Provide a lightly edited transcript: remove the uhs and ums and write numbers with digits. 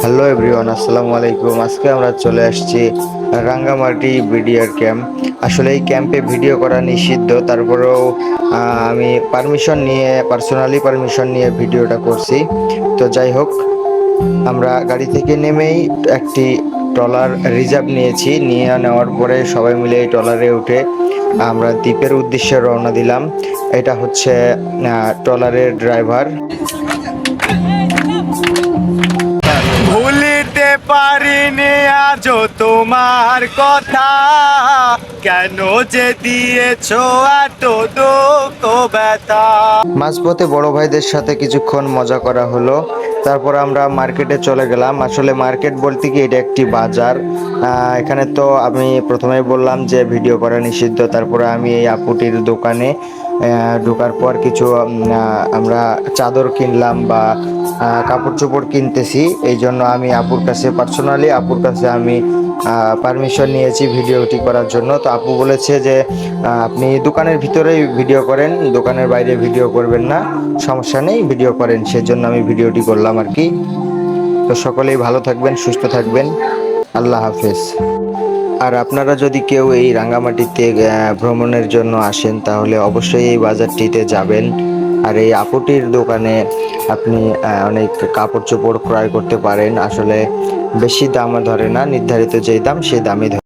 Hello everyone, আসসালামু আলাইকুম। আজকে আমরা চলে আসছি রাঙ্গামাটি বিডিআর ক্যাম্প। আসলে এই ক্যাম্পে ভিডিও করা নিষিদ্ধ, তারপরেও আমি পার্সোনালি পারমিশন নিয়ে ভিডিওটা করছি। তো যাই হোক, আমরা গাড়ি থেকে নেমেই একটি ট্রলার রিজার্ভ নিয়ে নেওয়ার পরে সবাই মিলে এই ট্রলারে উঠে আমরা দ্বীপের উদ্দেশ্যে রওনা দিলাম। এটা হচ্ছে ট্রলারের ড্রাইভার। ভুলিতে পারিনি আজও তোমার কথা, কেন যে দিয়েছো এত দুঃখ ব্যথা। মাঝপথে বড় ভাইদের সাথে কিছুক্ষণ মজা করা হলো, তারপর আমরা মার্কেটে চলে গেলাম। আসলে মার্কেট বলতে কি, এটা একটি বাজার। এখানে তো আমি প্রথমেই বললাম যে ভিডিও করা নিষিদ্ধ। তারপরে আমি এই আপুটির দোকানে ঢোকার পর কিছু আমরা চাদর কিনলাম বা কাপড় চোপড় কিনতেছি। এই জন্য আমি পার্সোনালি আপুর কাছে আমি পারমিশন নিয়েছি ভিডিওটি করার জন্য। তো আপু বলেছে যে আপনি দোকানের ভিতরেই ভিডিও করেন, দোকানের বাইরে ভিডিও করবেন না, সমস্যা নেই, ভিডিও করেন। সেজন্য আমি ভিডিওটি করলাম আর কি। তো সকলেই ভালো থাকবেন, সুস্থ থাকবেন। আল্লাহ হাফেজ। আর আপনারা যদি কেউ এই রাঙ্গামাটিতে ভ্রমণের জন্য আসেন, তাহলে অবশ্যই এই বাজারটিতে যাবেন। আর এই আপুটির দোকানে আপনি অনেক কাপড় চোপড় ক্রয় করতে পারেন। আসলে বেশি দাম ধরে না, নির্ধারিত যেই দাম সেই দামই ধরে।